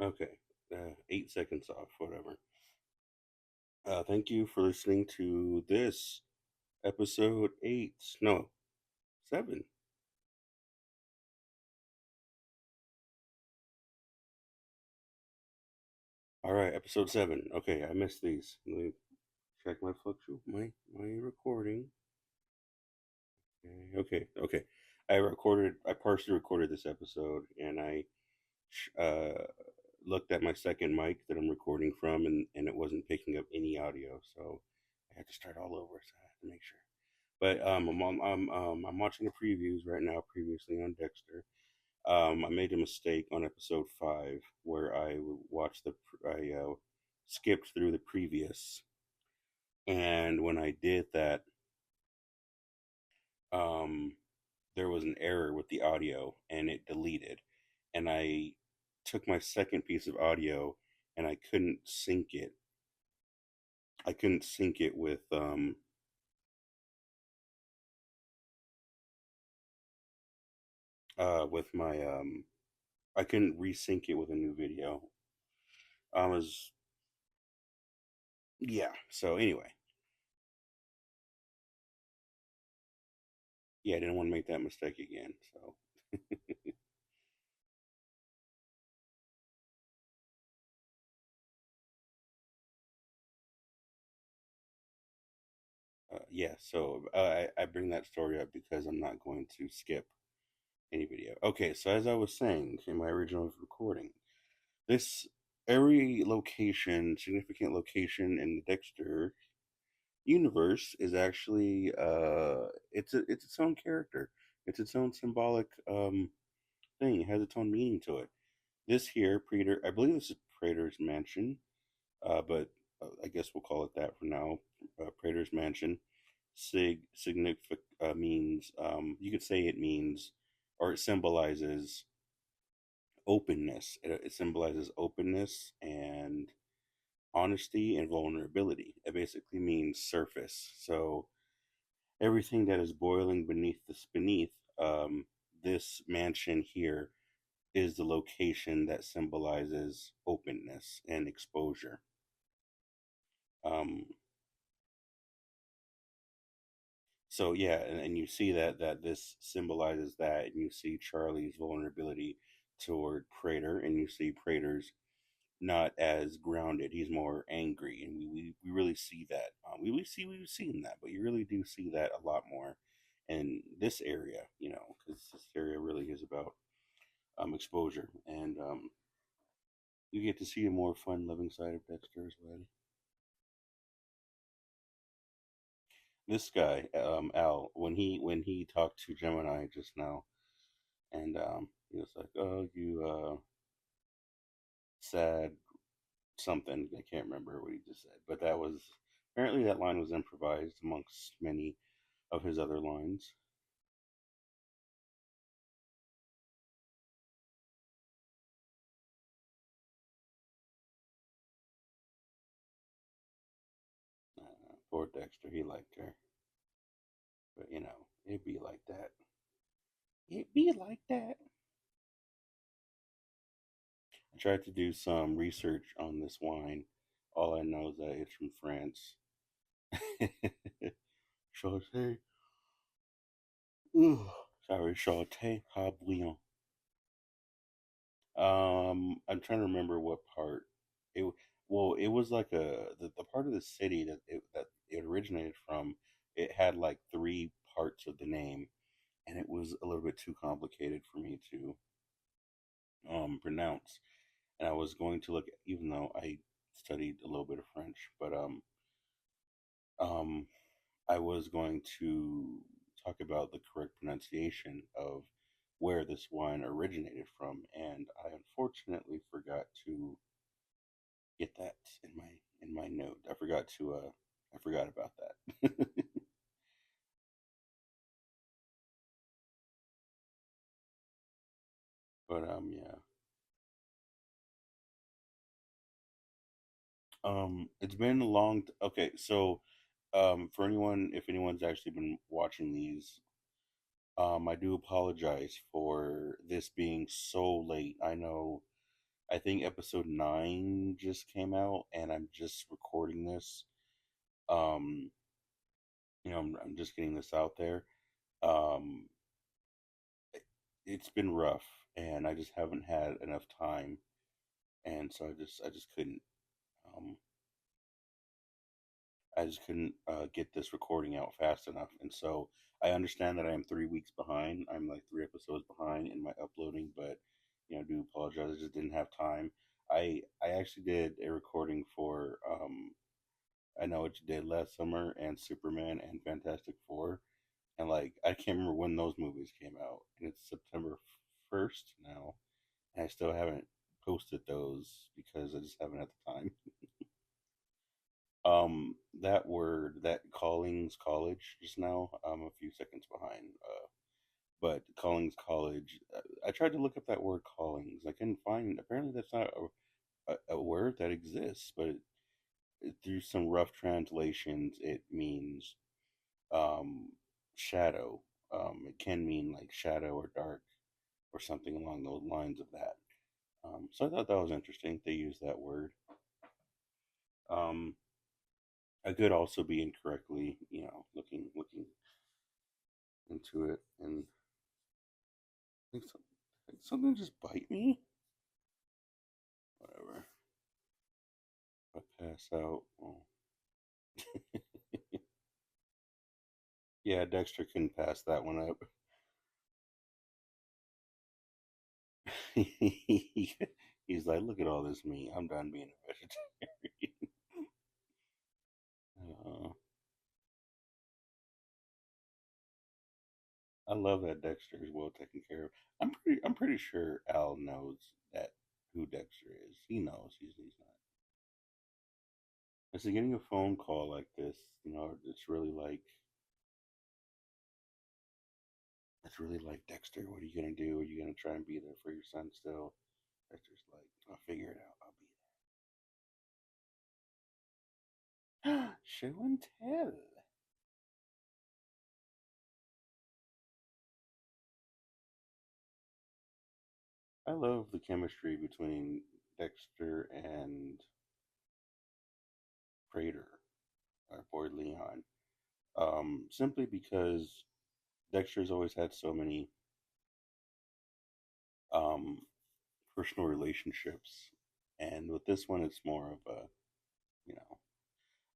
Okay, 8 seconds off, whatever. Thank you for listening to this episode eight. No, seven. All right, episode seven. Okay, I missed these. Let me check my my recording. Okay. I partially recorded this episode, and I uh, looked at my second mic that I'm recording from, and it wasn't picking up any audio, so I had to start all over. So I had to make sure. But I'm watching the previews right now. Previously on Dexter, I made a mistake on episode five where I skipped through the previous, and when I did that, um, there was an error with the audio and it deleted, and I took my second piece of audio and I couldn't sync it. I couldn't sync it with my I couldn't resync it with a new video. I was Yeah. So anyway, yeah, I didn't want to make that mistake again. So yeah, so I bring that story up because I'm not going to skip any video. Okay, so as I was saying in my original recording, this every location, significant location in the Dexter universe is actually it's its own character. It's its own symbolic thing. It has its own meaning to it. This here, Prater, I believe this is Prater's mansion, but I guess we'll call it that for now. Prater's mansion. Signific means you could say it means or it symbolizes openness. It symbolizes openness and honesty and vulnerability. It basically means surface. So everything that is boiling beneath this mansion here is the location that symbolizes openness and exposure. Um, so yeah, and you see that this symbolizes that, and you see Charlie's vulnerability toward Prater, and you see Prater's not as grounded. He's more angry, and we really see that. We've seen that, but you really do see that a lot more in this area, because this area really is about exposure, and you get to see a more fun-loving side of Dexter as well. This guy, Al, when he talked to Gemini just now, and he was like, "Oh, you sad something." I can't remember what he just said, but that was apparently that line was improvised amongst many of his other lines. Poor Dexter, he liked her, but it'd be like that. It'd be like that. I tried to do some research on this wine. All I know is that it's from France. Chauté, ooh, sorry, Chauté Hablillon. I'm trying to remember what part. It well, it was like the part of the city that it originated from. It had like three parts of the name, and it was a little bit too complicated for me to pronounce. And I was going to look, even though I studied a little bit of French, but um, I was going to talk about the correct pronunciation of where this wine originated from, and I unfortunately forgot to get that in my note. I forgot about that. But yeah. It's been a okay, so for anyone, if anyone's actually been watching these, I do apologize for this being so late. I know I think episode 9 just came out, and I'm just recording this. Um, I'm just getting this out there. Um, it's been rough, and I just haven't had enough time, and so I just couldn't. Um, I just couldn't get this recording out fast enough, and so I understand that I am 3 weeks behind. I'm like 3 episodes behind in my uploading, but I do apologize. I just didn't have time. I actually did a recording for I know what you did last summer and Superman and Fantastic Four, and like I can't remember when those movies came out, and it's September 1st now, and I still haven't posted those because I just haven't had the time. That word, that Callings College just now, I'm a few seconds behind. But Callings College, I tried to look up that word Callings. I couldn't find. Apparently, that's not a word that exists. But through some rough translations, it means um, shadow. It can mean like shadow or dark or something along those lines of that. So I thought that was interesting. They use that word. Um, I could also be incorrectly, looking into it, and think something just bite me. Whatever. If I pass out. Well, yeah, Dexter couldn't pass that one up. He's like, look at all this meat. I'm done being a vegetarian. uh, I love that Dexter is well taken care of. I'm pretty sure Al knows that who Dexter is. He knows he's not. And so getting a phone call like this, it's really like Dexter. What are you gonna do? Are you gonna try and be there for your son still? Dexter's like, I'll figure it out. I'll be there. Show and tell. I love the chemistry between Dexter and Prater, our boy Leon. Simply because Dexter's always had so many um, personal relationships, and with this one, it's more of a, you know,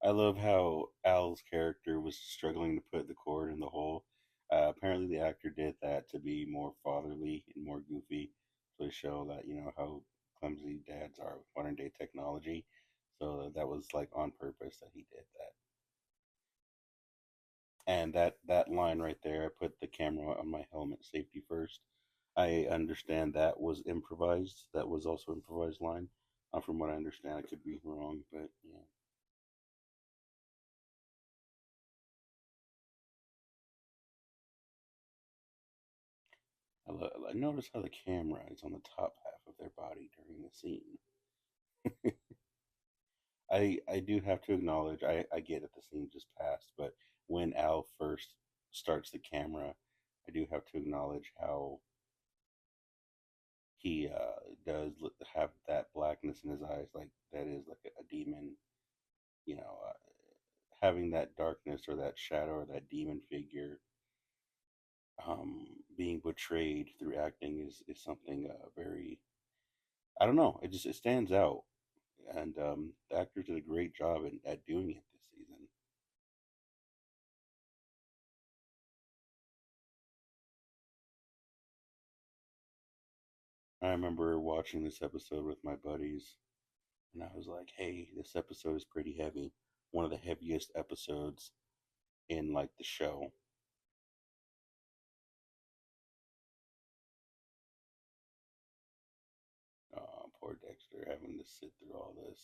I love how Al's character was struggling to put the cord in the hole. Apparently, the actor did that to be more fatherly and more goofy, so to show that how clumsy dads are with modern day technology. So that was like on purpose that he did that. And that line right there, I put the camera on my helmet safety first. I understand that was improvised. That was also improvised line. From what I understand, I could be wrong, but yeah. I notice how the camera is on the top half of their body during the scene. I do have to acknowledge I get it the scene just passed, but when Al first starts the camera, I do have to acknowledge how he does have that blackness in his eyes, like that is like a demon. You know, having that darkness or that shadow or that demon figure being portrayed through acting is something very, I don't know, it stands out, and the actors did a great job at doing it this season. I remember watching this episode with my buddies, and I was like, "Hey, this episode is pretty heavy. One of the heaviest episodes in like the show." Poor Dexter having to sit through all this,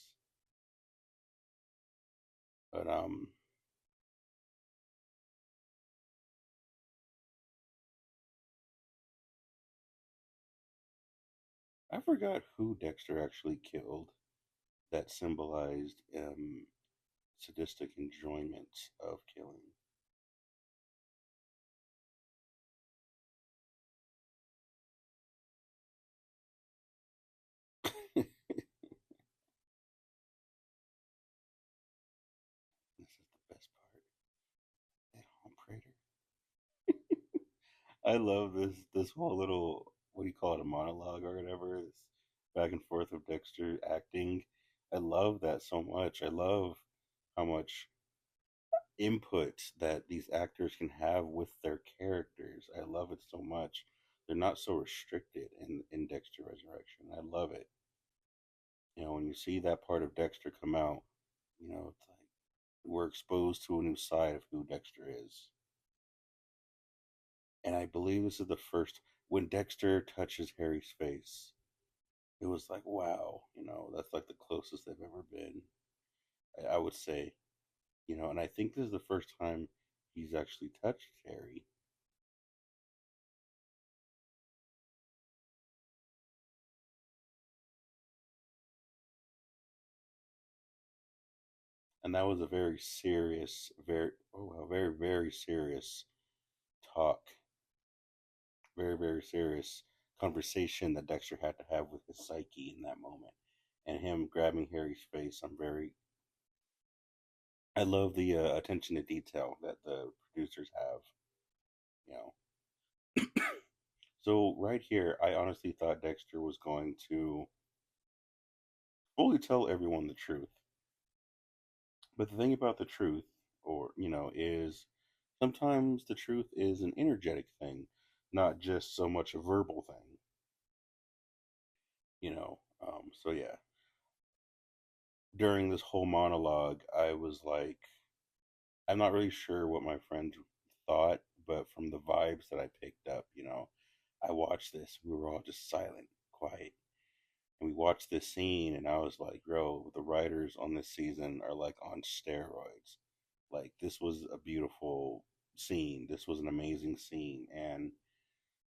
but I forgot who Dexter actually killed that symbolized sadistic enjoyment of killing. best part. That home Prater. I love this whole little, what do you call it, a monologue or whatever. This back and forth of Dexter acting. I love that so much. I love how much input that these actors can have with their characters. I love it so much. They're not so restricted in Dexter Resurrection. I love it. When you see that part of Dexter come out, it's like we're exposed to a new side of who Dexter is. And I believe this is the first when Dexter touches Harry's face. It was like, wow, that's like the closest they've ever been. I would say, and I think this is the first time he's actually touched Harry. And that was a very serious, very serious talk, very serious conversation that Dexter had to have with his psyche in that moment. And him grabbing Harry's face, I love the attention to detail that the producers have. You know, so right here, I honestly thought Dexter was going to fully tell everyone the truth. But the thing about the truth, or is sometimes the truth is an energetic thing, not just so much a verbal thing. So yeah, during this whole monologue, I was like, I'm not really sure what my friends thought, but from the vibes that I picked up, I watched this. We were all just silent, quiet, and we watched this scene, and I was like, bro, the writers on this season are like on steroids. Like, this was a beautiful scene. This was an amazing scene. And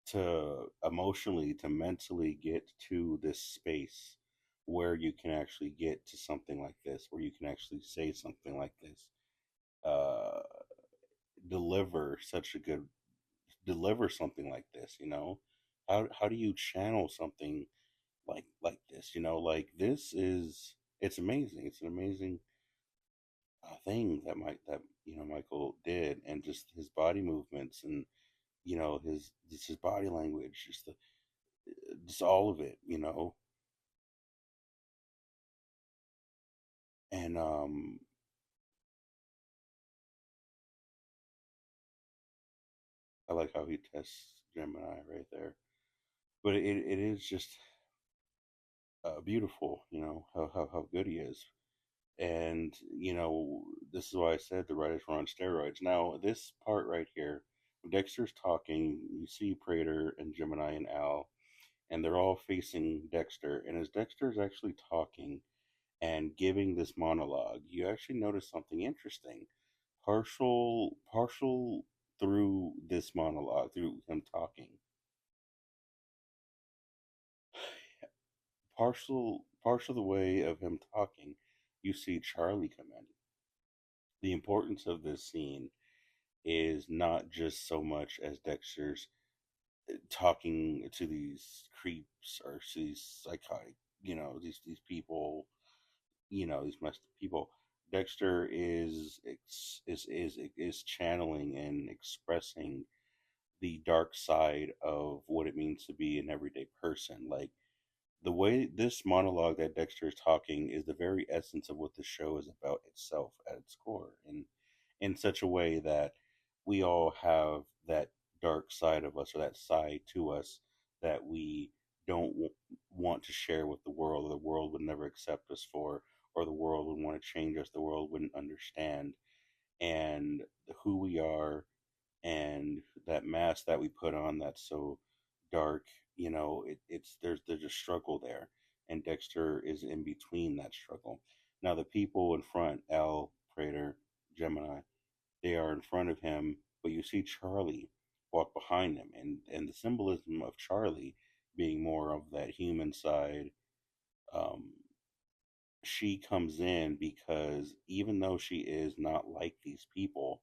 to mentally get to this space where you can actually get to something like this, where you can actually say something like this, uh, deliver such a good, deliver something like this, how do you channel something like this, like this is, it's amazing. It's an amazing thing that Michael did, and just his body movements, and his body language, just all of it, and I like how he tests Gemini right there, but it is just beautiful, how good he is. And this is why I said the writers were on steroids. Now this part right here, when Dexter's talking, you see Prater and Gemini and Al, and they're all facing Dexter. And as Dexter is actually talking and giving this monologue, you actually notice something interesting. Partial through this monologue, through him talking, partial the way of him talking, you see Charlie come in. The importance of this scene is not just so much as Dexter's talking to these creeps or to these psychotic, these people, these messed up people. Dexter is channeling and expressing the dark side of what it means to be an everyday person. Like, the way this monologue that Dexter is talking is the very essence of what the show is about itself at its core, and in such a way that we all have that dark side of us, or that side to us, that we don't want to share with the world, or the world would never accept us for, or the world would want to change us, the world wouldn't understand, and who we are, and that mask that we put on that's so dark, it's there's a struggle there, and Dexter is in between that struggle. Now the people in front, Al, Prater, Gemini, they are in front of him, but you see Charlie walk behind him, and the symbolism of Charlie being more of that human side. um, she comes in because even though she is not like these people,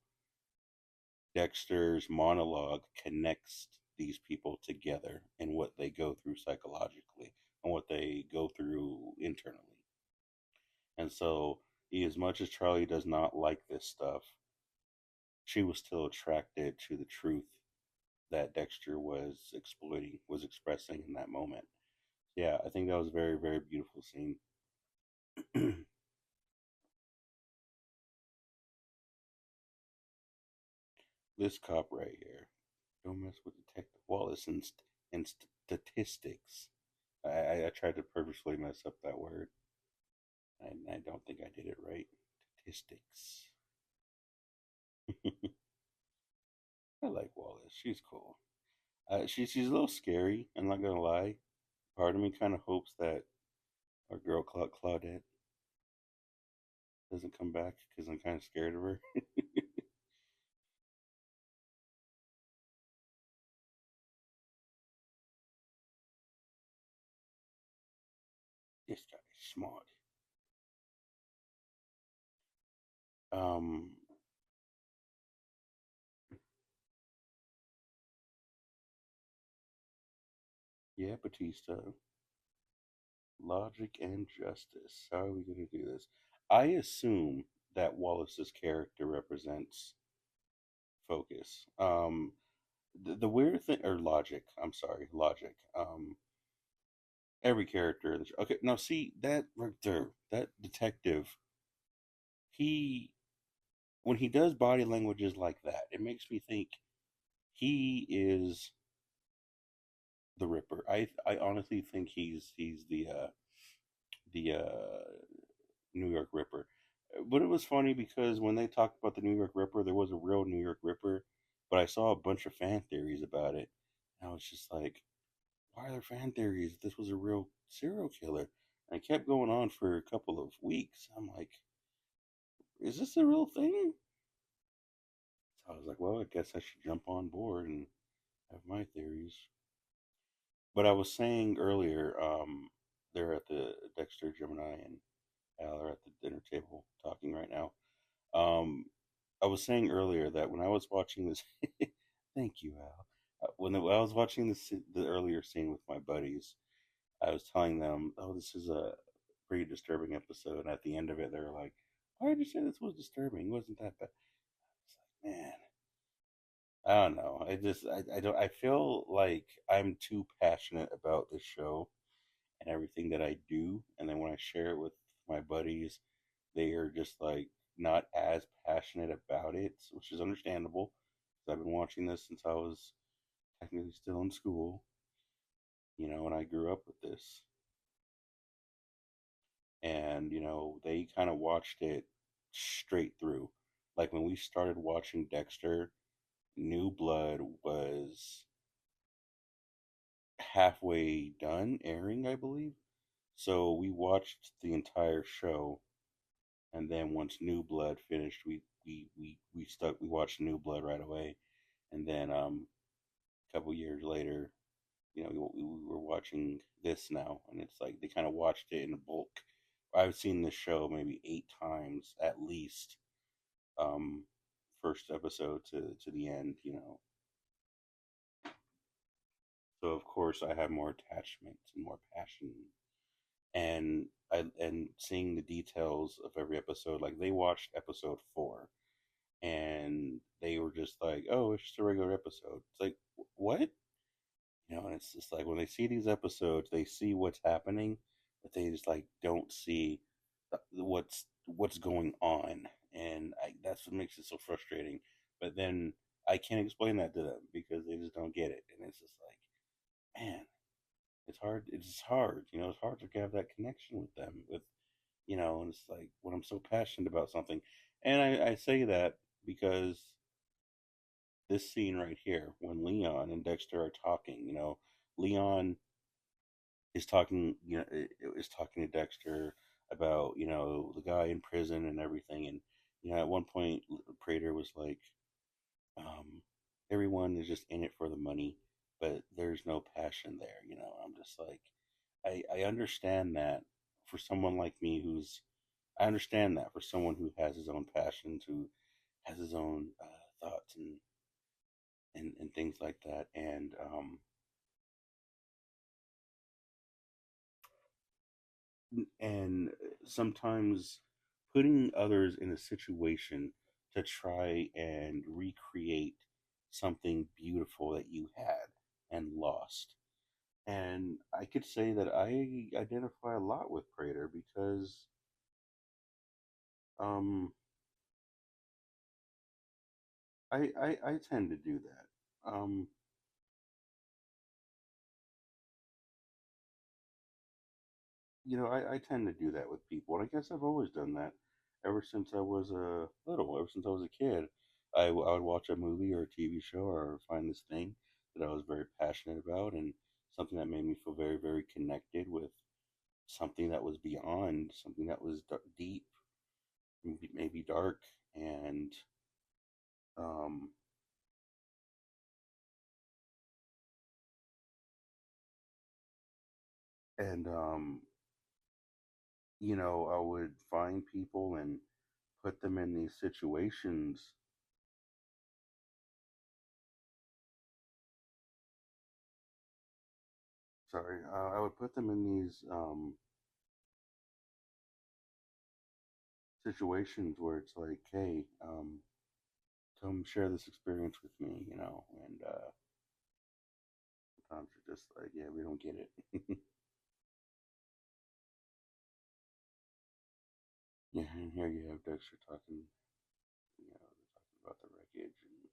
Dexter's monologue connects these people together and what they go through psychologically and what they go through internally. And so, As much as Charlie does not like this stuff, she was still attracted to the truth that Dexter was exploiting, was expressing in that moment. Yeah, I think that was a very, very beautiful scene. This cop right here, don't mess with Detective Wallace and statistics. I tried to purposely mess up that word. I don't think I did it right. Statistics. I like Wallace. She's cool. She's a little scary. I'm not gonna lie. Part of me kind of hopes that our girl Claudette doesn't come back because I'm kind of scared of her. This guy is smart. Um, yeah, Batista, logic and justice. How are we gonna do this? I assume that Wallace's character represents focus. The weird thing, or logic. I'm sorry, logic. Every character in the show. Okay, now see that right there, that detective. He when he does body languages like that, it makes me think he is the Ripper. I honestly think he's the New York Ripper. But it was funny because when they talked about the New York Ripper, there was a real New York Ripper, but I saw a bunch of fan theories about it. And I was just like, why are there fan theories? This was a real serial killer. And it kept going on for a couple of weeks. I'm like, is this a real thing? So I was like, well, I guess I should jump on board and have my theories. But I was saying earlier, they're at the Dexter, Gemini, and Al are at the dinner table talking right now. Um, I was saying earlier that when I was watching this, thank you, Al. When I was watching the earlier scene with my buddies, I was telling them, "Oh, this is a pretty disturbing episode." And at the end of it, they were like, "Why did you say this was disturbing? It wasn't that bad?" It's like, man, I don't know. I don't. I feel like I'm too passionate about this show and everything that I do, and then when I share it with my buddies, they are just like not as passionate about it, which is understandable. 'Cause I've been watching this since I was technically still in school, and I grew up with this, and they kind of watched it straight through. Like when we started watching Dexter, New Blood was halfway done airing, I believe. So we watched the entire show, and then once New Blood finished, we watched New Blood right away, and then a couple years later, we were watching this now, and it's like they kind of watched it in bulk. I've seen this show maybe 8 times at least, um, first episode to the end. So of course I have more attachment and more passion, and seeing the details of every episode. Like they watched episode 4, and they were just like, "Oh, it's just a regular episode." It's like, what? And it's just like when they see these episodes, they see what's happening, but they just like don't see what's going on, and that's what makes it so frustrating. But then I can't explain that to them because they just don't get it, and it's just like, man, it's hard. It's hard. It's hard to have that connection with them. And it's like when I'm so passionate about something, and I say that because this scene right here, when Leon and Dexter are talking, Leon is talking to Dexter about the guy in prison and everything, and at one point Prater was like, um, everyone is just in it for the money, but there's no passion there. I'm just like, I understand that for someone like me I understand that for someone who has his own passions, who has his own thoughts and things like that, and sometimes putting others in a situation to try and recreate something beautiful that you had and lost. And I could say that I identify a lot with Prater because um, I tend to do that. I tend to do that with people, and I guess I've always done that ever since I was ever since I was a kid. I would watch a movie or a TV show or find this thing that I was very passionate about, and something that made me feel very, very connected with something that was beyond, something that was deep, maybe dark, and um, and I would find people and put them in these situations. Sorry, I would put them in these situations where it's like, hey, come share this experience with me, and sometimes you're just like, yeah, we don't get it. Yeah, and here you have Dexter talking, they're talking about the wreckage, and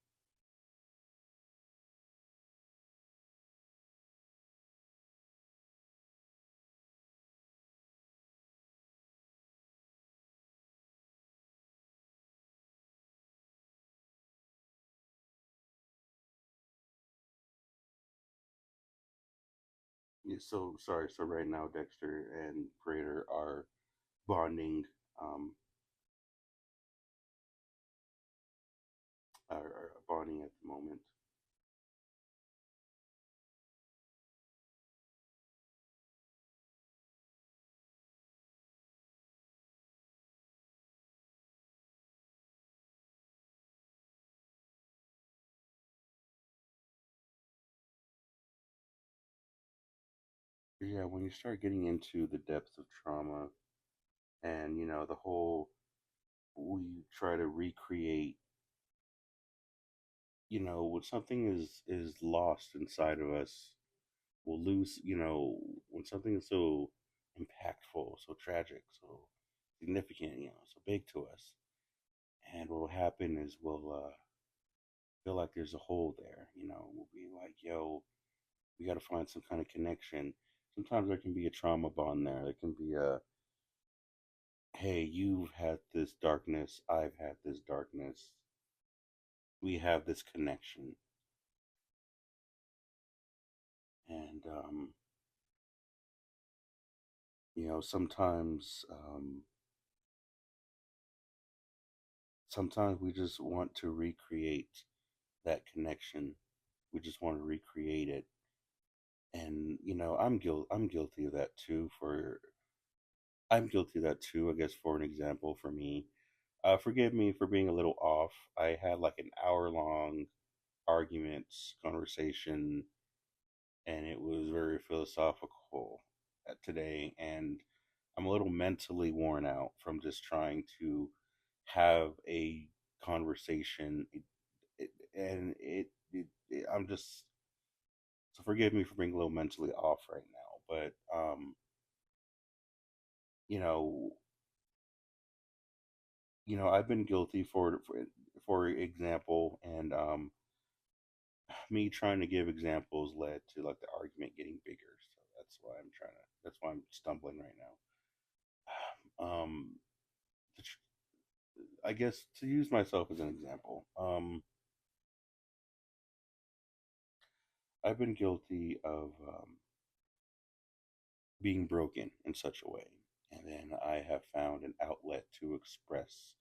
yeah, so sorry. So right now, Dexter and Prater are bonding, um, are bonding at the moment. Yeah, when you start getting into the depths of trauma, and the whole, we try to recreate, when something is lost inside of us, we'll lose, when something is so impactful, so tragic, so significant, so big to us, and what will happen is we'll feel like there's a hole there. We'll be like, yo, we got to find some kind of connection. Sometimes there can be a trauma bond there. There can be a, hey, you've had this darkness, I've had this darkness, we have this connection. And sometimes we just want to recreate that connection. We just want to recreate it. And I'm guilty of that too. I'm guilty of that too. I guess, for an example, for me, forgive me for being a little off. I had like an hour long arguments conversation, and it was very philosophical today. And I'm a little mentally worn out from just trying to have a conversation. I'm just, so forgive me for being a little mentally off right now. But you know, I've been guilty for example, and me trying to give examples led to like the argument getting bigger. So that's why I'm stumbling right now. Um, I guess to use myself as an example, I've been guilty of being broken in such a way, and then I have found an outlet to express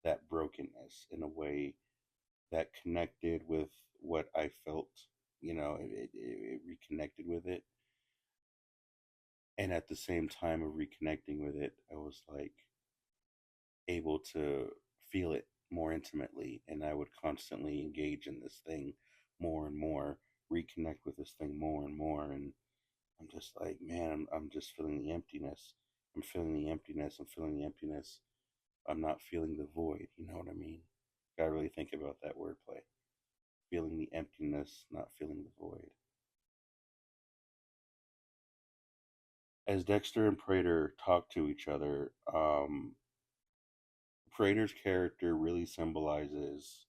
that brokenness in a way that connected with what I felt. It reconnected with it, and at the same time of reconnecting with it, I was like able to feel it more intimately, and I would constantly engage in this thing more and more, reconnect with this thing more and more, and I'm just like, man, I'm just feeling the emptiness. I'm feeling the emptiness. I'm feeling the emptiness I'm not feeling the void. You know what I mean? Gotta really think about that wordplay. Feeling the emptiness, not feeling the void. As Dexter and Prater talk to each other, Prater's character really symbolizes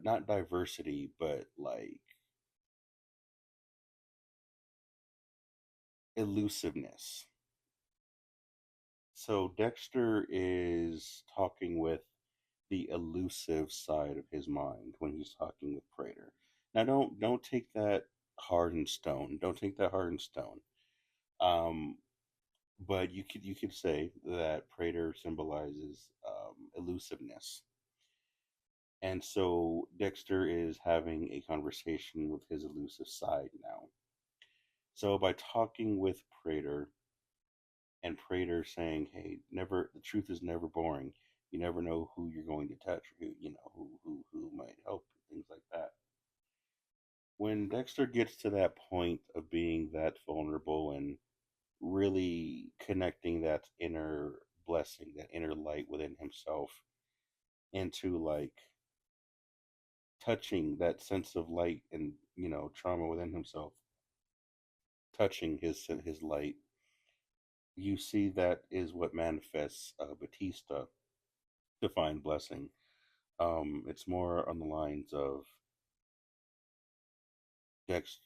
not diversity, but like elusiveness. So Dexter is talking with the elusive side of his mind when he's talking with Prater. Now, don't take that hard and stone. Don't take that hard and stone. Um, but you could say that Prater symbolizes elusiveness, and so Dexter is having a conversation with his elusive side now. So by talking with Prater and Prater saying, "Hey, never the truth is never boring. You never know who you're going to touch, or who might help, things like that." When Dexter gets to that point of being that vulnerable and really connecting that inner blessing, that inner light within himself into like touching that sense of light and trauma within himself, touching his light, you see that is what manifests Batista to find blessing. It's more on the lines of Dex,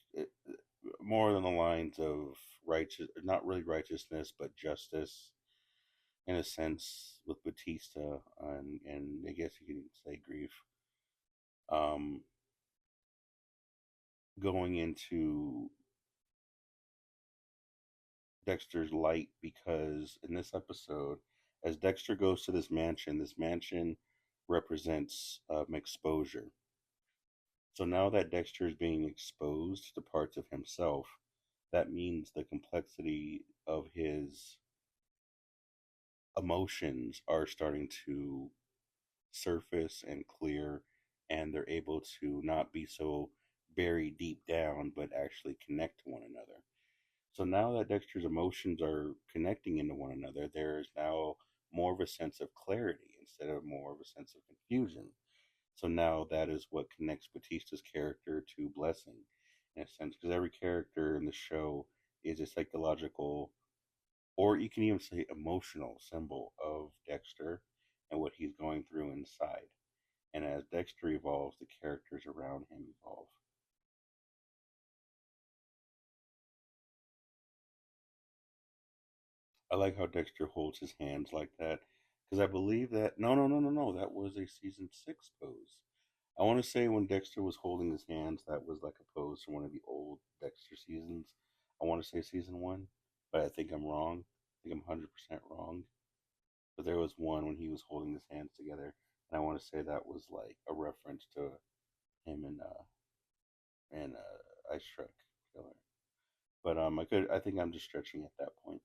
more than the lines of righteous, not really righteousness, but justice in a sense with Batista, and I guess you can say grief. Um, Going into Dexter's light because in this episode, as Dexter goes to this mansion represents exposure. So now that Dexter is being exposed to parts of himself, that means the complexity of his emotions are starting to surface and clear, and they're able to not be so buried deep down, but actually connect to one another. So now that Dexter's emotions are connecting into one another, there is now more of a sense of clarity instead of more of a sense of confusion. So now that is what connects Batista's character to Blessing, in a sense, because every character in the show is a psychological, or you can even say emotional symbol of Dexter and what he's going through inside. And as Dexter evolves, the characters around him evolve. I like how Dexter holds his hands like that because I believe that no, that was a season six pose. I want to say when Dexter was holding his hands, that was like a pose from one of the old Dexter seasons. I want to say season one, but I think I'm wrong. I think I'm 100% wrong. But there was one when he was holding his hands together, and I want to say that was like a reference to him and Ice Truck Killer. But I think I'm just stretching at that point.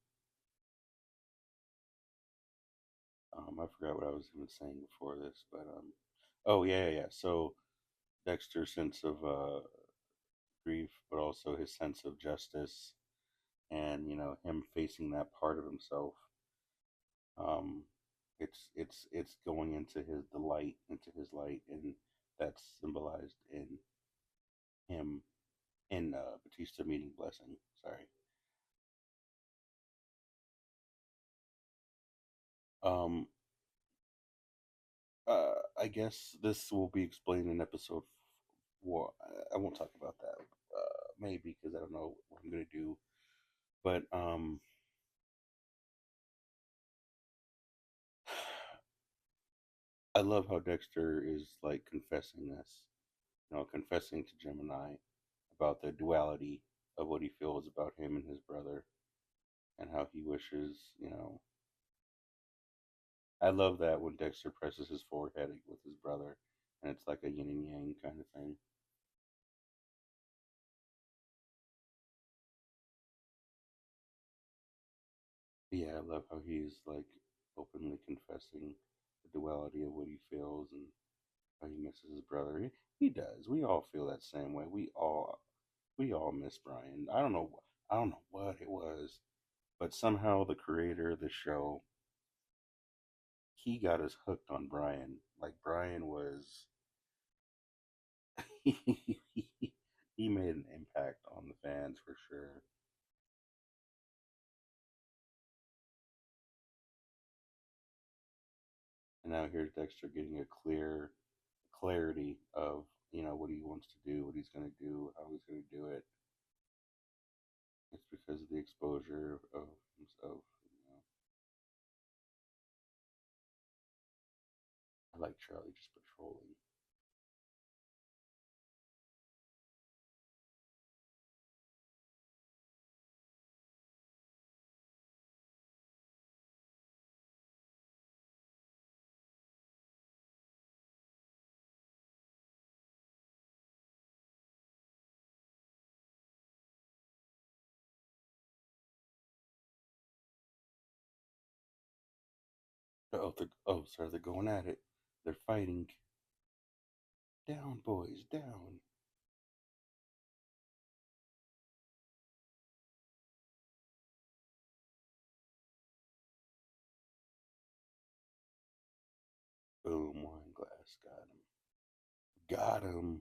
I forgot what I was even saying before this, but oh yeah. So Dexter's sense of grief, but also his sense of justice, and him facing that part of himself. Um, it's going into his light, and that's symbolized in him in Batista meeting Blessing. Sorry. Um, I guess this will be explained in episode. Well, I won't talk about that. Maybe because I don't know what I'm gonna do. But I love how Dexter is like confessing this. Confessing to Gemini about the duality of what he feels about him and his brother, and how he wishes. I love that when Dexter presses his forehead with his brother, and it's like a yin and yang kind of thing. Yeah, I love how he's like openly confessing the duality of what he feels and how he misses his brother. He does. We all feel that same way. We all miss Brian. I don't know what it was, but somehow the creator of the show he got us hooked on Brian. Like Brian was, he made an impact on the fans for sure. And now here's Dexter getting a clear clarity of what he wants to do, what he's going to do, how he's going to do it. It's because of the exposure of himself. I like Charlie just patrolling. Sorry, they're going at it. They're fighting. Down, boys, down. Boom, wine glass. Got him. Got him.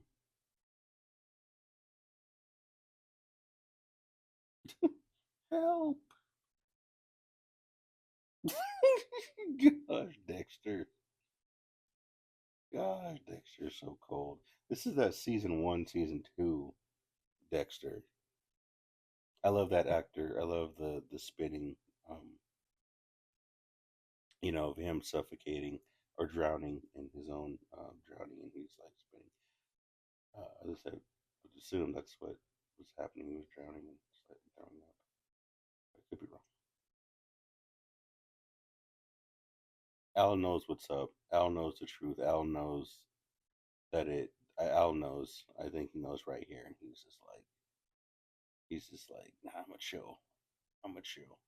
Help. Gosh, Dexter. Gosh, Dexter's so cold. This is that season one, season two Dexter. I love that actor. I love the spinning, um, of him suffocating or drowning in his own drowning, and he's like spinning. As I said, I would assume that's what was happening. He was drowning and slightly throwing up. I could be wrong. Al knows what's up. Al knows the truth. Al knows that it. Al knows. I think he knows right here, and he's just like, nah, I'm gonna chill. I'm gonna chill.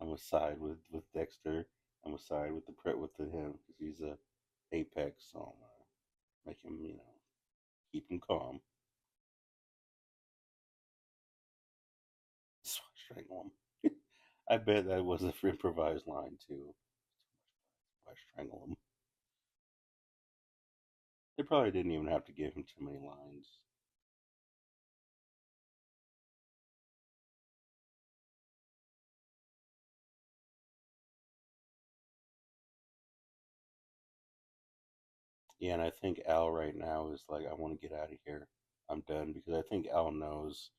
I'm gonna side with Dexter. I'm gonna side with the pret with him because he's a apex. So I'm gonna make him, keep him calm. Strangle him. I bet that was a improvised line too. Why strangle him? They probably didn't even have to give him too many lines. Yeah, and I think Al right now is like, I want to get out of here. I'm done because I think Al knows,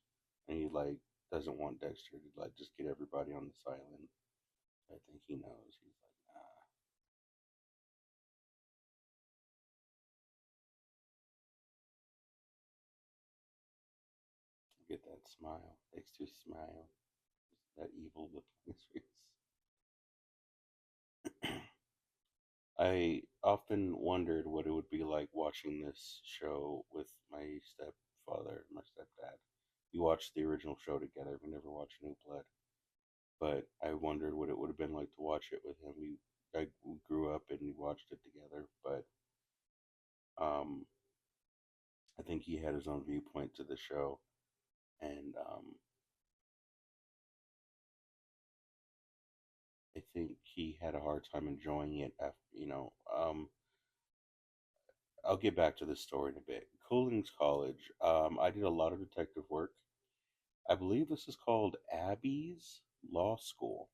and he like doesn't want Dexter to like just get everybody on this island. I think he knows. He's like, nah, get that smile, Dexter's smile, that evil look on his face. I often wondered what it would be like watching this show with my stepfather, my stepdad. We watched the original show together. We never watched New Blood, but I wondered what it would have been like to watch it with him. We grew up and we watched it together, but um, I think he had his own viewpoint to the show, and I think he had a hard time enjoying it. After I'll get back to this story in a bit. Cooling's College. I did a lot of detective work. I believe this is called Abby's Law School.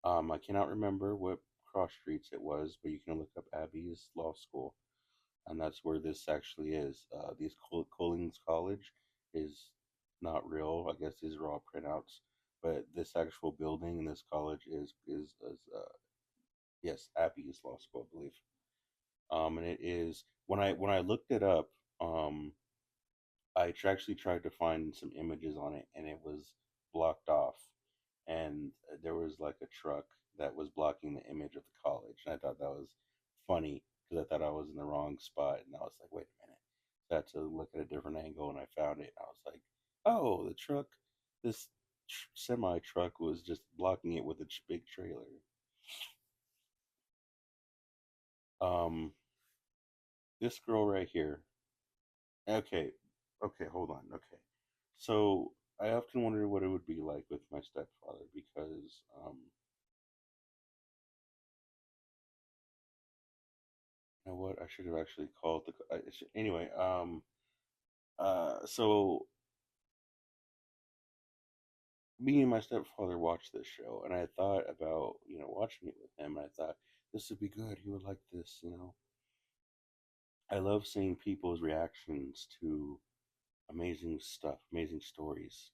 I cannot remember what cross streets it was, but you can look up Abby's Law School, and that's where this actually is. These Collings College is not real. I guess these are all printouts, but this actual building in this college is yes, Abby's Law School, I believe. And it is when I looked it up. Actually tried to find some images on it, and it was blocked off. And there was like a truck that was blocking the image of the college. And I thought that was funny because I thought I was in the wrong spot. And I was like, wait a minute. So I had to look at a different angle, and I found it. And I was like, oh, the truck, this semi truck was just blocking it with a big trailer. Um, this girl right here. Okay, okay, hold on. Okay, so I often wondered what it would be like with my stepfather because You know what? I should have actually called anyway. So me and my stepfather watched this show, and I thought about watching it with him. And I thought this would be good. He would like this. I love seeing people's reactions to amazing stuff, amazing stories,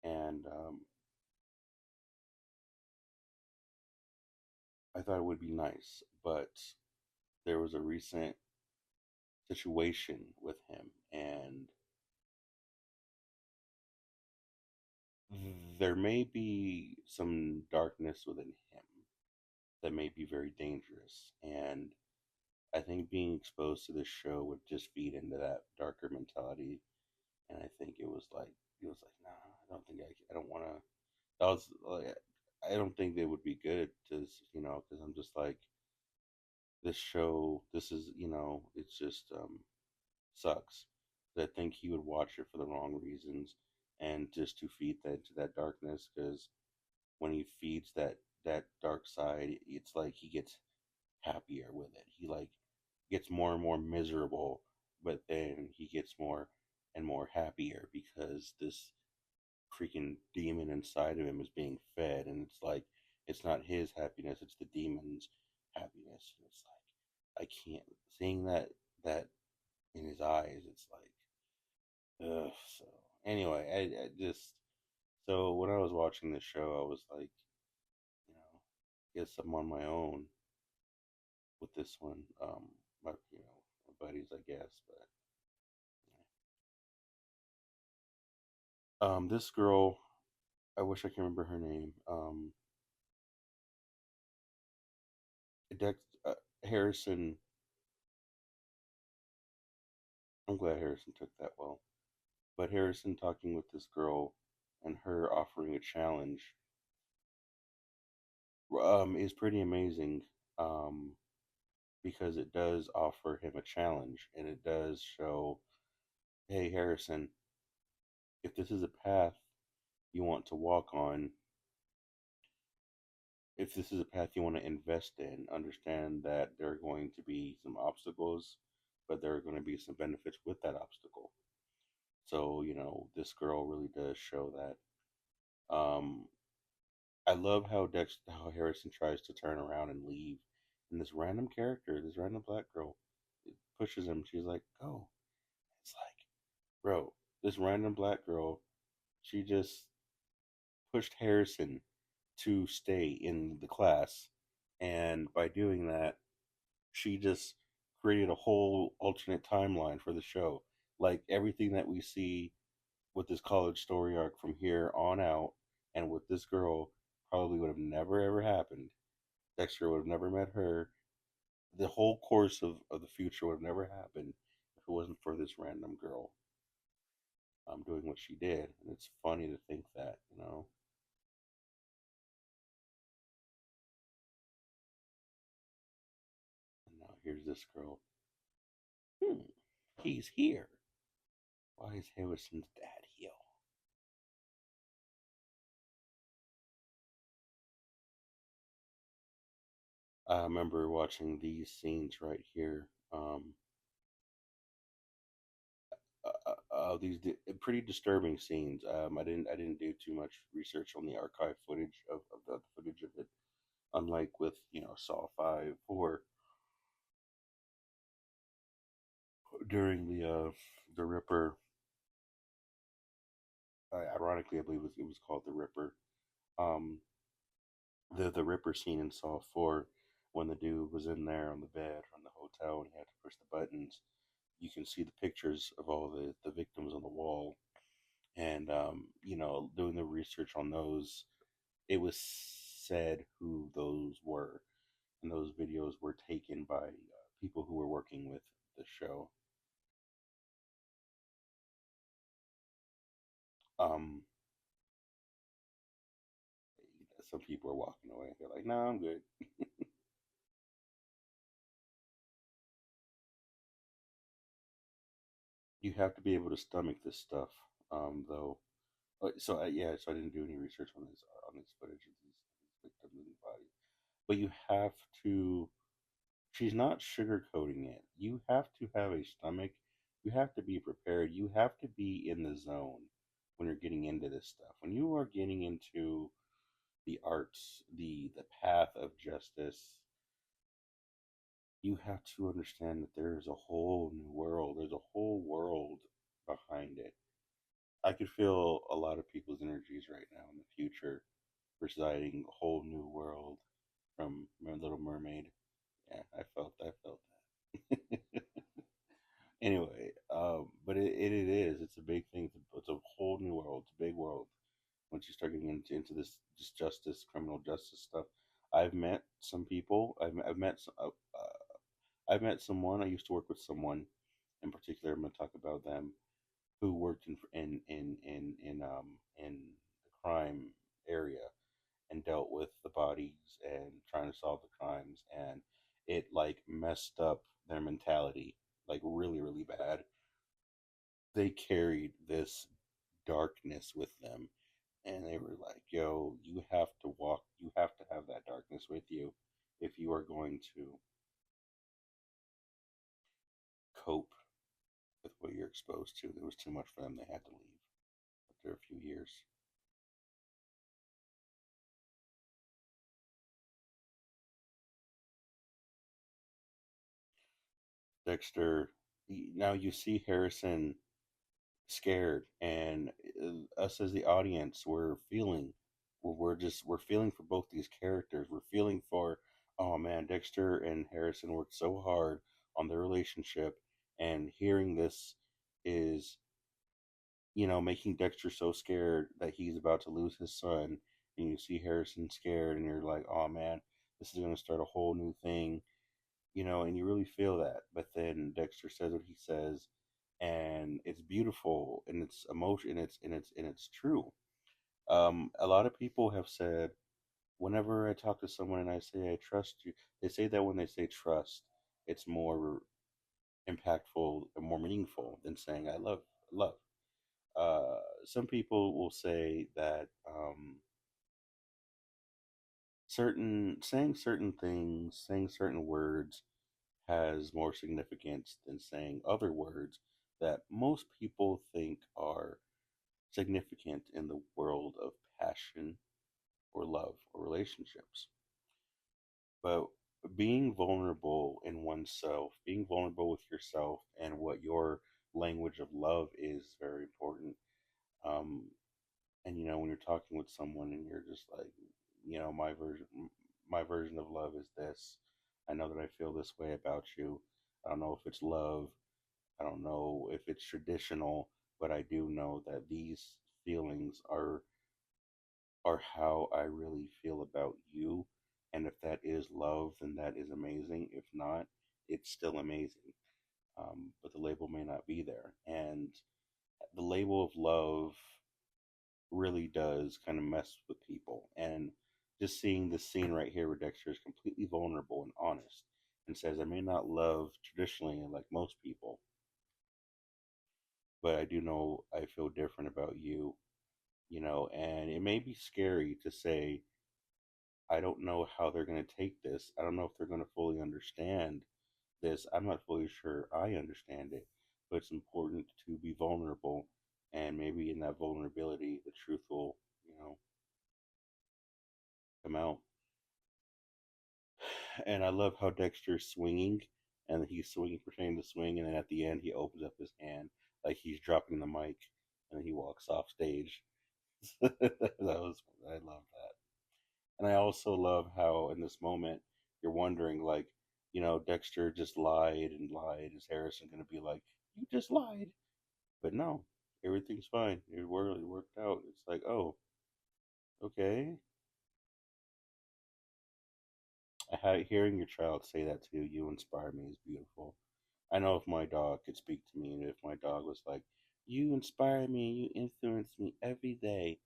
and I thought it would be nice. But there was a recent situation with him, and there may be some darkness within him that may be very dangerous. And I think being exposed to this show would just feed into that darker mentality. And I think it was like, nah, I don't think I don't want to. That was like, I don't think they would be good to, because I'm just like, this show, this is, it's just sucks. I think he would watch it for the wrong reasons and just to feed that to that darkness. Because when he feeds that dark side, it's like he gets happier with it. He like gets more and more miserable, but then he gets more and more happier because this freaking demon inside of him is being fed, and it's like it's not his happiness, it's the demon's happiness. And it's like I can't seeing that in his eyes. It's like ugh. So anyway, I just so when I was watching the show, I was like, you know, guess I'm on my own with this one. My my buddies, I guess, but this girl, I wish I can remember her name. Dex Harrison. I'm glad Harrison took that well. But Harrison talking with this girl and her offering a challenge is pretty amazing. Um, because it does offer him a challenge and it does show, hey Harrison, if this is a path you want to walk on, if this is a path you want to invest in, understand that there are going to be some obstacles, but there are going to be some benefits with that obstacle. So, this girl really does show that. I love how Harrison tries to turn around and leave, and this random character, this random black girl, pushes him. She's like, "Go." It's like, bro, this random black girl, she just pushed Harrison to stay in the class, and by doing that, she just created a whole alternate timeline for the show. Like everything that we see with this college story arc from here on out, and with this girl, probably would have never ever happened. Dexter would have never met her. The whole course of the future would have never happened if it wasn't for this random girl doing what she did. And it's funny to think that. And now here's this girl. Hmm, he's here. Why is Harrison's dad here? I remember watching these scenes right here. Pretty disturbing scenes. I didn't do too much research on the archive footage of the footage of it. Unlike with Saw 5 or during the Ripper. Ironically, I believe it was called the Ripper. Um, the Ripper scene in Saw 4 when the dude was in there on the bed from the hotel and he had to push the buttons. You can see the pictures of all the victims on the wall, and doing the research on those, it was said who those were, and those videos were taken by people who were working with the show. Um, some people are walking away. They're like, "No, I'm good." You have to be able to stomach this stuff, though. So I didn't do any research on this footage of these victims and bodies, but you have to she's not sugarcoating it. You have to have a stomach. You have to be prepared. You have to be in the zone when you're getting into this stuff. When you are getting into the arts, the path of justice, you have to understand that there is a whole new world. There's a whole world behind it. I could feel a lot of people's energies right now in the future reciting a whole new world from My Little Mermaid. Yeah, I felt that. Anyway, but it is. It's a big thing. It's a whole new world. It's a big world. Once you start getting into this just justice, criminal justice stuff, I've met some people. I've met I've met someone. I used to work with someone in particular. I'm going to talk about them who worked in the crime area and dealt with the bodies and trying to solve the crimes, and it like messed up their mentality like really bad. They carried this darkness with them, and they were like, yo, you have to have that darkness with you if you are going to cope with what you're exposed to. There was too much for them. They had to leave after a few years. Dexter, now you see Harrison scared, and us as the audience, we're feeling for both these characters. We're feeling for, oh man, Dexter and Harrison worked so hard on their relationship, and hearing this is, making Dexter so scared that he's about to lose his son, and you see Harrison scared, and you're like, oh man, this is going to start a whole new thing, and you really feel that. But then Dexter says what he says, and it's beautiful, and it's emotion, and it's true. A lot of people have said, whenever I talk to someone and I say I trust you, they say that when they say trust, it's more impactful and more meaningful than saying I love. Some people will say that certain things, saying certain words has more significance than saying other words that most people think are significant in the world of passion or love or relationships. But being vulnerable in oneself, being vulnerable with yourself and what your language of love is very important. Um, and when you're talking with someone and you're just like, my version of love is this. I know that I feel this way about you. I don't know if it's love. I don't know if it's traditional, but I do know that these feelings are how I really feel about you. And if that is love, then that is amazing. If not, it's still amazing. But the label may not be there. And the label of love really does kind of mess with people. And just seeing this scene right here where Dexter is completely vulnerable and honest and says, I may not love traditionally like most people, but I do know I feel different about you, and it may be scary to say, I don't know how they're going to take this. I don't know if they're going to fully understand this. I'm not fully sure I understand it, but it's important to be vulnerable, and maybe in that vulnerability, the truth will, come out. And I love how Dexter's swinging, and he's swinging, pretending to swing, and then at the end, he opens up his hand like he's dropping the mic, and he walks off stage. I love that. And I also love how in this moment you're wondering, like, Dexter just lied and lied. Is Harrison going to be like, you just lied? But no, everything's fine. It worked out. It's like, oh, okay. Hearing your child say that to you inspire me is beautiful. I know if my dog could speak to me, and if my dog was like, you inspire me, you influence me every day,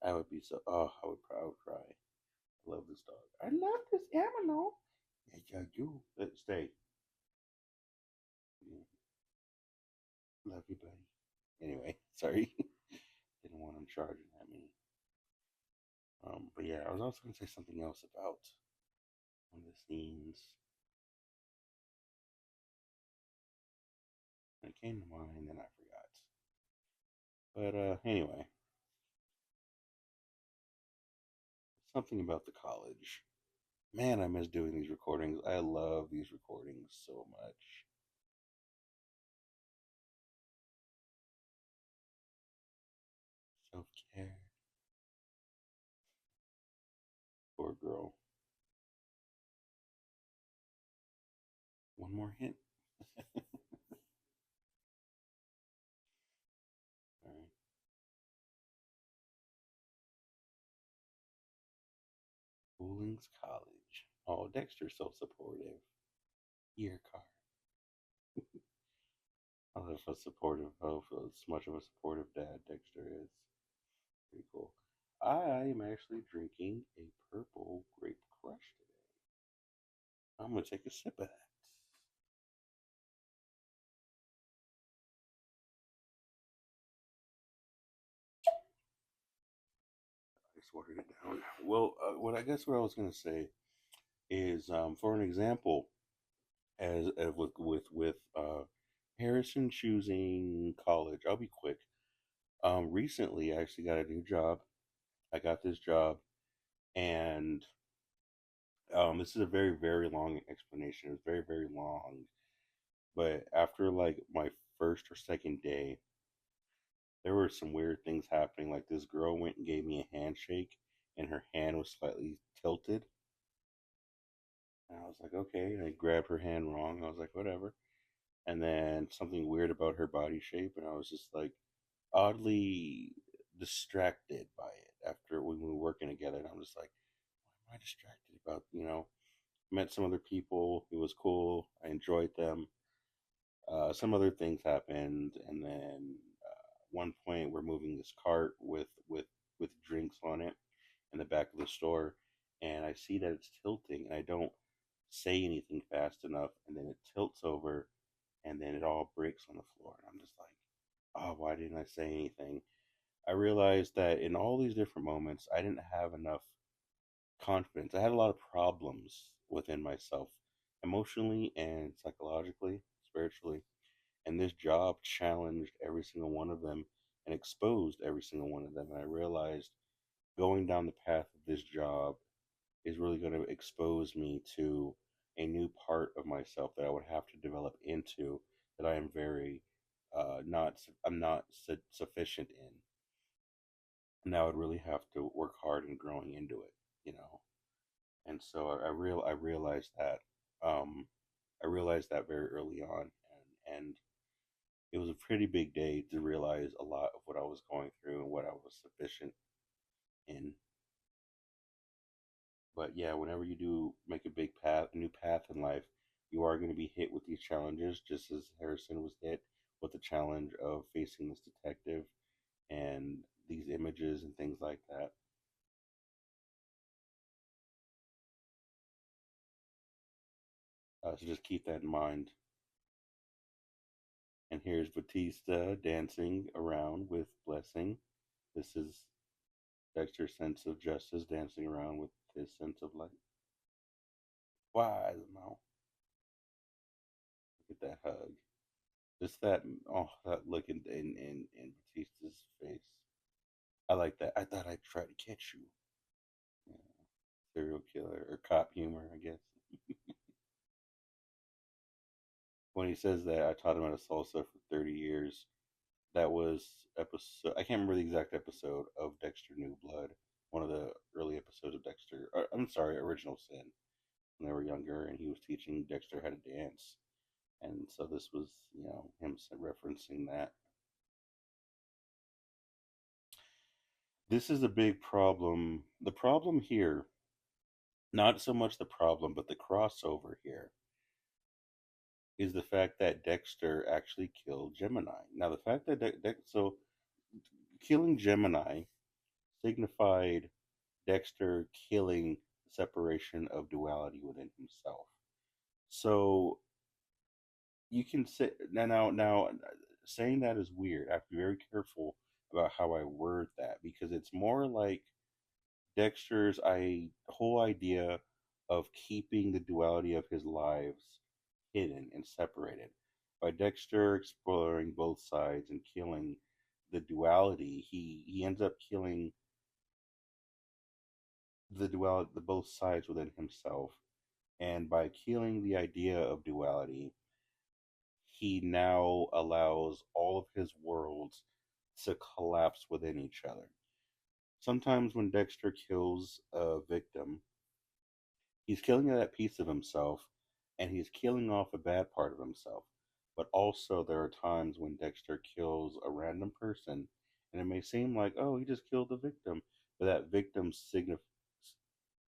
I would be so, oh, I would cry. I love this dog. I love this animal. Yeah, yeah, you. Let's stay. Yeah, love you, buddy. Anyway, sorry. Didn't want him charging at me. But yeah, I was also going to say something else about one of the scenes. came to mind and I forgot. But anyway, something about the college. Man, I miss doing these recordings. I love these recordings so much. Self care. Poor girl. One more hint. All right. Schooling's college. Oh, Dexter's so supportive. Year card. I love how supportive of as much of a supportive dad Dexter is. Pretty cool. I am actually drinking a purple grape crush today. I'm gonna take a sip of that. I just watered it down. Well, what I guess what I was gonna say is, for an example, as with Harrison choosing college. I'll be quick. Recently, I actually got a new job. I got this job, and this is a very long explanation. It was very long, but after like my first or second day, there were some weird things happening. Like this girl went and gave me a handshake, and her hand was slightly tilted. And I was like, okay. And I grabbed her hand wrong. I was like, whatever. And then something weird about her body shape, and I was just like oddly distracted by it after when we were working together. And I'm just like, why am I distracted about, met some other people. It was cool. I enjoyed them. Some other things happened, and then one point we're moving this cart with drinks on it in the back of the store, and I see that it's tilting, and I don't say anything fast enough, and then it tilts over, and then it all breaks on the floor, and I'm just like, oh, why didn't I say anything? I realized that in all these different moments, I didn't have enough confidence. I had a lot of problems within myself, emotionally and psychologically, spiritually. And this job challenged every single one of them and exposed every single one of them. And I realized going down the path of this job is really going to expose me to a new part of myself that I would have to develop into that I am very not I'm not sufficient in, and I would really have to work hard in growing into it, you know. And so I realized that um, I realized that very early on, and it was a pretty big day to realize a lot of what I was going through and what I was sufficient in. But yeah, whenever you do make a big path, a new path in life, you are going to be hit with these challenges, just as Harrison was hit with the challenge of facing this detective and these images and things like that. So just keep that in mind. And here's Batista dancing around with Blessing. This is Dexter's sense of justice dancing around with his sense of light. Why? I don't know. Look at that hug. Just that look in Batista's face. I like that. I thought I'd try to catch you. Yeah. Serial killer or cop humor, I guess. When he says that, I taught him how to salsa for 30 years. That was episode. I can't remember the exact episode of Dexter New Blood. One of the early episodes of Dexter. I'm sorry, Original Sin. When they were younger, and he was teaching Dexter how to dance. And so this was, him referencing that. This is a big problem. The problem here, not so much the problem, but the crossover here, is the fact that Dexter actually killed Gemini. Now, the fact that so killing Gemini signified Dexter killing the separation of duality within himself. So you can say now saying that is weird. I have to be very careful about how I word that because it's more like Dexter's whole idea of keeping the duality of his lives hidden and separated. by Dexter exploring both sides and killing the duality. He ends up killing the duality, the both sides within himself, and by killing the idea of duality, he now allows all of his worlds to collapse within each other. Sometimes when Dexter kills a victim, he's killing that piece of himself and he's killing off a bad part of himself. But also, there are times when Dexter kills a random person, and it may seem like, oh, he just killed the victim, but that victim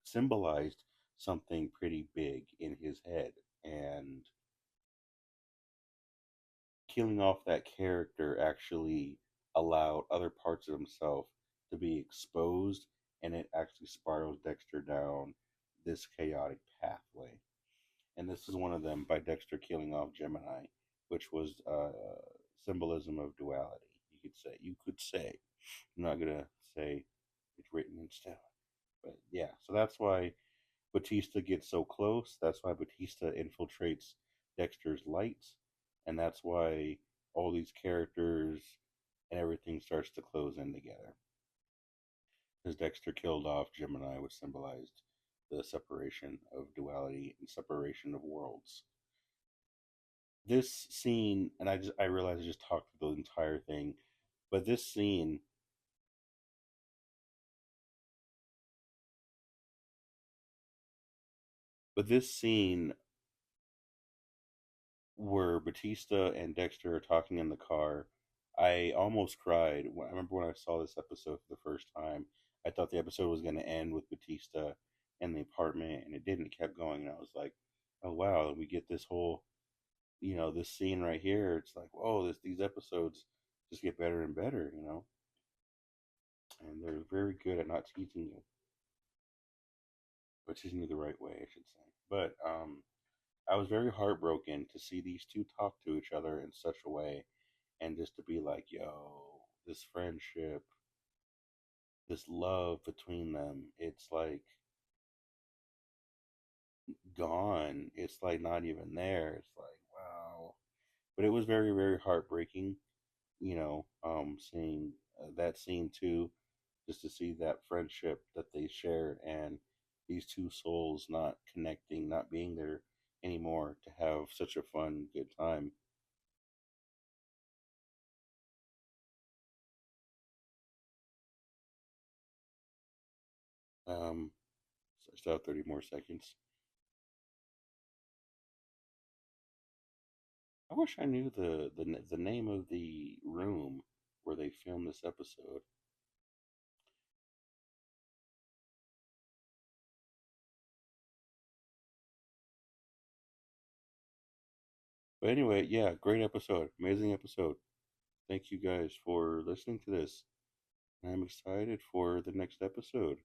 symbolized something pretty big in his head. And killing off that character actually allowed other parts of himself to be exposed, and it actually spirals Dexter down this chaotic pathway. And this is one of them by Dexter killing off Gemini, which was symbolism of duality. You could say. I'm not gonna say it's written in stone, but yeah. So that's why Batista gets so close. That's why Batista infiltrates Dexter's lights, and that's why all these characters and everything starts to close in together. Because Dexter killed off Gemini, which symbolized the separation of duality and separation of worlds. This scene, and I realized I just talked through the entire thing, but this scene where Batista and Dexter are talking in the car, I almost cried. I remember when I saw this episode for the first time, I thought the episode was going to end with Batista in the apartment, and it didn't. It kept going, and I was like, "Oh wow, we get this whole, this scene right here." It's like, "Whoa, these episodes just get better and better," and they're very good at not teasing you, but teasing you the right way, I should say. But I was very heartbroken to see these two talk to each other in such a way, and just to be like, yo, this friendship, this love between them, it's like gone. It's like not even there. It's like, wow. But it was very, very heartbreaking, seeing that scene too, just to see that friendship that they shared and these two souls not connecting, not being there anymore to have such a fun, good time. So I still have 30 more seconds. I wish I knew the name of the room where they filmed this episode. But anyway, yeah, great episode, amazing episode. Thank you guys for listening to this. I'm excited for the next episode.